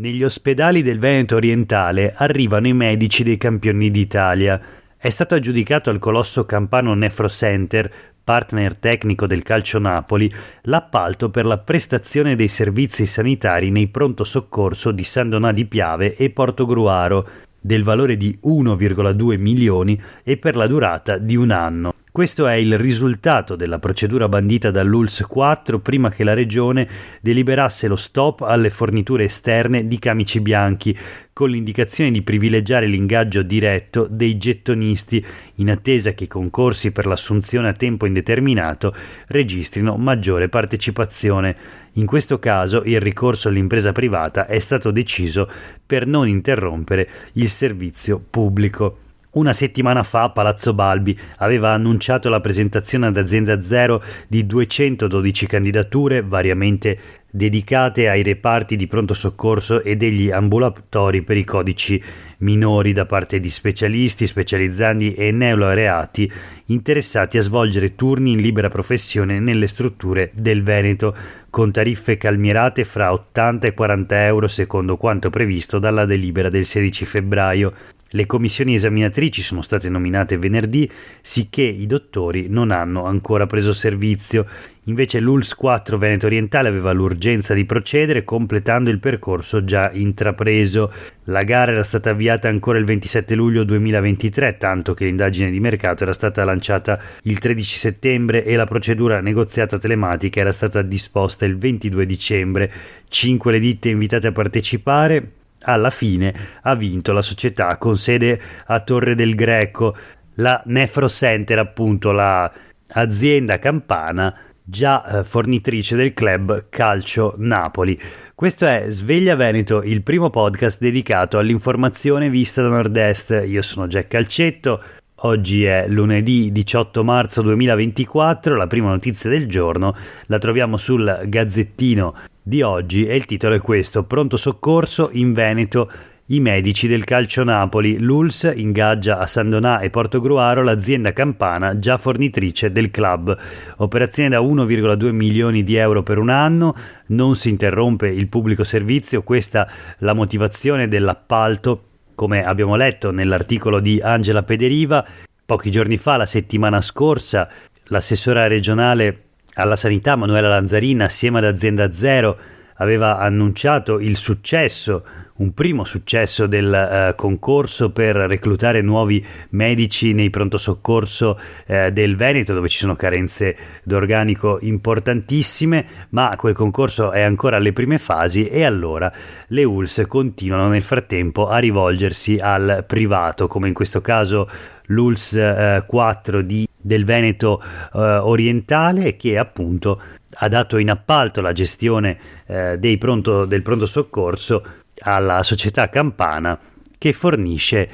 Negli ospedali del Veneto orientale arrivano i medici dei campioni d'Italia. È stato aggiudicato al colosso campano Nefrocenter, partner tecnico del Calcio Napoli, l'appalto per la prestazione dei servizi sanitari nei pronto soccorso di San Donà di Piave e Portogruaro, del valore di 1,2 milioni e per la durata di un anno. Questo è il risultato della procedura bandita dall'ULSS 4 prima che la Regione deliberasse lo stop alle forniture esterne di camici bianchi, con l'indicazione di privilegiare l'ingaggio diretto dei gettonisti, in attesa che i concorsi per l'assunzione a tempo indeterminato registrino maggiore partecipazione. In questo caso il ricorso all'impresa privata è stato deciso per non interrompere il servizio pubblico. Una settimana fa Palazzo Balbi aveva annunciato la presentazione ad Azienda Zero di 212 candidature variamente dedicate ai reparti di pronto soccorso e degli ambulatori per i codici minori da parte di specialisti, specializzandi e neolaureati interessati a svolgere turni in libera professione nelle strutture del Veneto, con tariffe calmierate fra 80 e 40 euro secondo quanto previsto dalla delibera del 16 febbraio. Le commissioni esaminatrici sono state nominate venerdì, sicché i dottori non hanno ancora preso servizio. Invece l'ULSS 4 Veneto Orientale aveva l'urgenza di procedere completando il percorso già intrapreso. La gara era stata avviata ancora il 27 luglio 2023, tanto che l'indagine di mercato era stata lanciata il 13 settembre e la procedura negoziata telematica era stata disposta il 22 dicembre. 5 le ditte invitate a partecipare. Alla fine ha vinto la società con sede a Torre del Greco, la Nefrocenter, appunto la azienda campana già fornitrice del club Calcio Napoli. Questo è Sveglia Veneto, il primo podcast dedicato all'informazione vista da Nord-Est. Io sono Jack Calcetto. Oggi è lunedì 18 marzo 2024, la prima notizia del giorno la troviamo sul Gazzettino di oggi e il titolo è questo: pronto soccorso in Veneto, i medici del Calcio Napoli, l'ULSS ingaggia a San Donà e Portogruaro l'azienda campana già fornitrice del club. Operazione da 1,2 milioni di euro per un anno, non si interrompe il pubblico servizio, questa la motivazione dell'appalto. Come abbiamo letto nell'articolo di Angela Pederiva, pochi giorni fa, la settimana scorsa, l'assessora regionale alla sanità Manuela Lanzarin assieme ad Azienda Zero aveva annunciato il successo, un primo successo del concorso per reclutare nuovi medici nei pronto soccorso del Veneto, dove ci sono carenze d'organico importantissime, ma quel concorso è ancora alle prime fasi e allora le ULSS continuano nel frattempo a rivolgersi al privato, come in questo caso l'ULSS 4 del Veneto orientale, che appunto ha dato in appalto la gestione del pronto soccorso alla società campana, che fornisce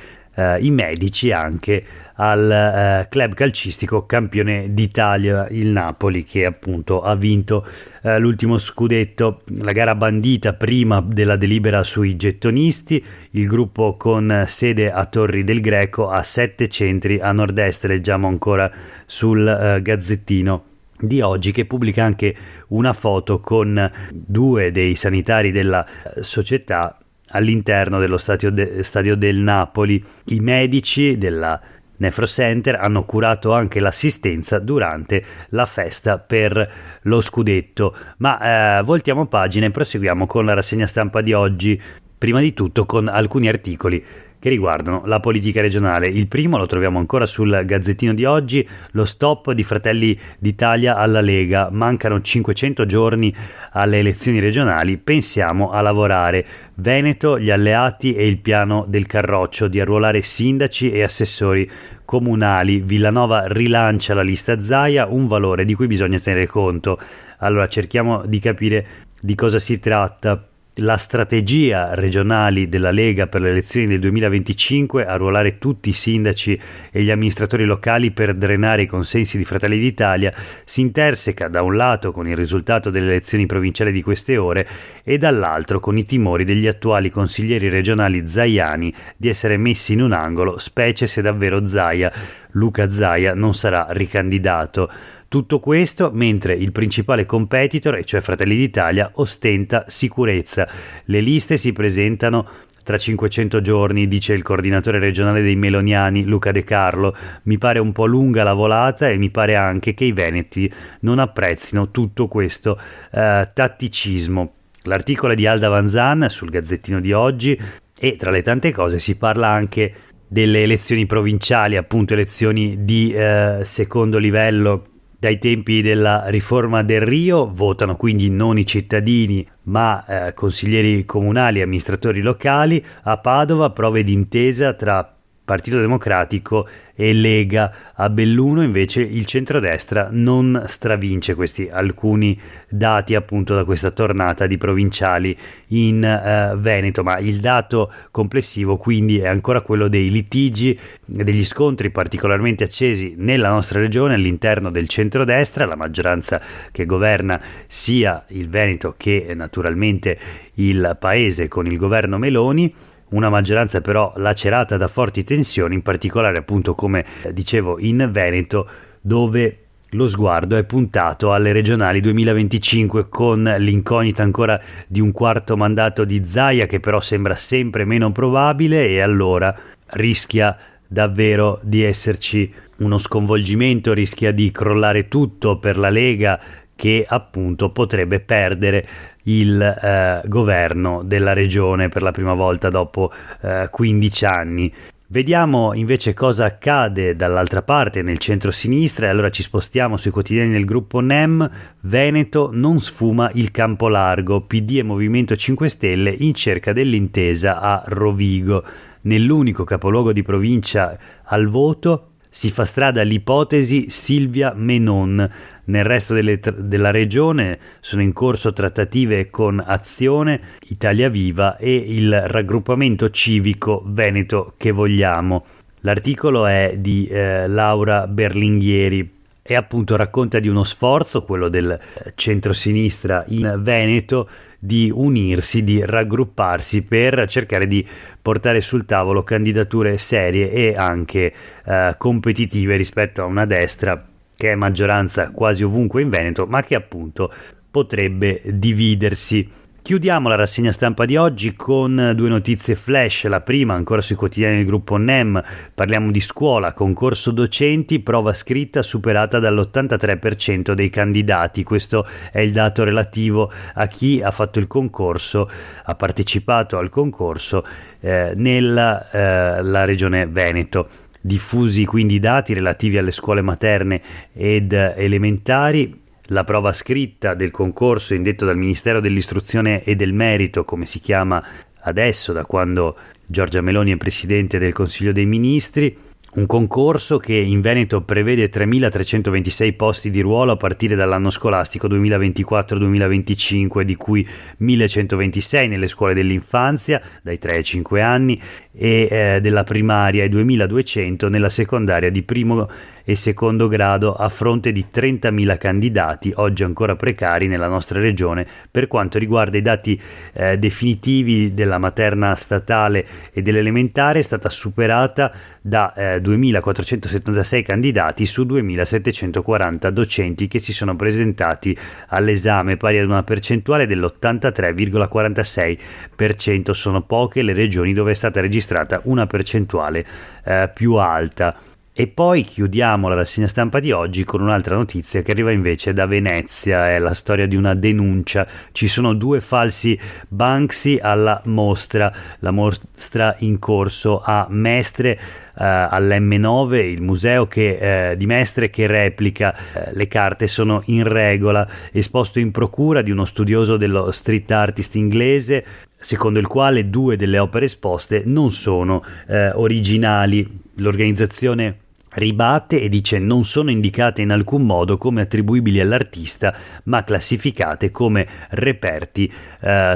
i medici anche al club calcistico campione d'Italia, il Napoli, che appunto ha vinto l'ultimo scudetto. La gara bandita prima della delibera sui gettonisti, il gruppo con sede a Torri del Greco ha 7 centri a nord-est, leggiamo ancora sul Gazzettino di oggi, che pubblica anche una foto con 2 dei sanitari della società all'interno dello stadio del Napoli. I medici della Nefrocenter hanno curato anche l'assistenza durante la festa per lo scudetto. Ma voltiamo pagina e proseguiamo con la rassegna stampa di oggi, prima di tutto con alcuni articoli che riguardano la politica regionale. Il primo lo troviamo ancora sul Gazzettino di oggi: lo stop di Fratelli d'Italia alla Lega, mancano 500 giorni alle elezioni regionali, pensiamo a lavorare. Veneto, gli alleati e il piano del Carroccio di arruolare sindaci e assessori comunali. Villanova rilancia la lista Zaia, un valore di cui bisogna tenere conto. Allora cerchiamo di capire di cosa si tratta. La strategia regionali della Lega per le elezioni del 2025, arruolare tutti i sindaci e gli amministratori locali per drenare i consensi di Fratelli d'Italia, si interseca da un lato con il risultato delle elezioni provinciali di queste ore e dall'altro con i timori degli attuali consiglieri regionali zaiani di essere messi in un angolo, specie se davvero Luca Zaia non sarà ricandidato. Tutto questo mentre il principale competitor, e cioè Fratelli d'Italia, ostenta sicurezza. Le liste si presentano tra 500 giorni, dice il coordinatore regionale dei meloniani Luca De Carlo. Mi pare un po' lunga la volata e mi pare anche che i veneti non apprezzino tutto questo tatticismo. L'articolo è di Alda Vanzan sul Gazzettino di oggi e tra le tante cose si parla anche delle elezioni provinciali, appunto elezioni di secondo livello. Dai tempi della riforma del Rio votano quindi non i cittadini ma consiglieri comunali e amministratori locali. A Padova prove d'intesa tra Partito Democratico e Lega. A Belluno invece il centrodestra non stravince. Questi alcuni dati appunto da questa tornata di provinciali in Veneto, ma il dato complessivo quindi è ancora quello dei litigi, degli scontri particolarmente accesi nella nostra regione all'interno del centrodestra, la maggioranza che governa sia il Veneto che naturalmente il paese con il governo Meloni. Una maggioranza però lacerata da forti tensioni, in particolare appunto come dicevo in Veneto, dove lo sguardo è puntato alle regionali 2025 con l'incognita ancora di un quarto mandato di Zaia che però sembra sempre meno probabile e allora rischia davvero di esserci uno sconvolgimento, rischia di crollare tutto per la Lega che appunto potrebbe perdere il governo della regione per la prima volta dopo 15 anni. Vediamo invece cosa accade dall'altra parte nel centro-sinistra e allora ci spostiamo sui quotidiani del gruppo NEM. Veneto non sfuma il campo largo, PD e Movimento 5 Stelle in cerca dell'intesa a Rovigo. Nell'unico capoluogo di provincia al voto si fa strada l'ipotesi Silvia Menon. Nel resto della regione sono in corso trattative con Azione, Italia Viva e il raggruppamento civico Veneto che vogliamo. L'articolo è di Laura Berlinghieri e appunto racconta di uno sforzo, quello del centrosinistra in Veneto, di unirsi, di raggrupparsi per cercare di portare sul tavolo candidature serie e anche competitive rispetto a una destra che è maggioranza quasi ovunque in Veneto, ma che appunto potrebbe dividersi. Chiudiamo la rassegna stampa di oggi con due notizie flash. La prima ancora sui quotidiani del gruppo NEM, parliamo di scuola, concorso docenti, prova scritta superata dall'83% dei candidati. Questo è il dato relativo a chi ha fatto il concorso, ha partecipato al concorso nella la regione Veneto. Diffusi quindi i dati relativi alle scuole materne ed elementari. La prova scritta del concorso indetto dal Ministero dell'Istruzione e del Merito, come si chiama adesso da quando Giorgia Meloni è Presidente del Consiglio dei Ministri, un concorso che in Veneto prevede 3.326 posti di ruolo a partire dall'anno scolastico 2024-2025, di cui 1.126 nelle scuole dell'infanzia dai 3 ai 5 anni e della primaria e 2.200 nella secondaria di primo e secondo grado, a fronte di 30.000 candidati oggi ancora precari nella nostra regione. Per quanto riguarda i dati definitivi della materna statale e dell'elementare, è stata superata da 2.476 candidati su 2.740 docenti che si sono presentati all'esame, pari ad una percentuale dell'83,46%. Sono poche le regioni dove è stata registrata una percentuale più alta. E poi chiudiamo la rassegna stampa di oggi con un'altra notizia che arriva invece da Venezia, è la storia di una denuncia. Ci sono 2 falsi Banksy alla mostra, la mostra in corso a Mestre, all'M9, il museo di Mestre che replica le carte sono in regola, esposto in procura di uno studioso dello street artist inglese, secondo il quale 2 delle opere esposte non sono originali. L'organizzazione ribatte e dice non sono indicate in alcun modo come attribuibili all'artista, ma classificate come reperti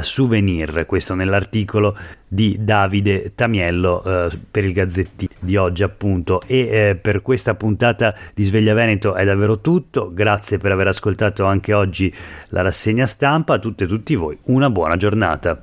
souvenir. Questo nell'articolo di Davide Tamiello per il Gazzettino di oggi appunto. E per questa puntata di Sveglia Veneto è davvero tutto. Grazie per aver ascoltato anche oggi la rassegna stampa. A tutte e tutti voi una buona giornata.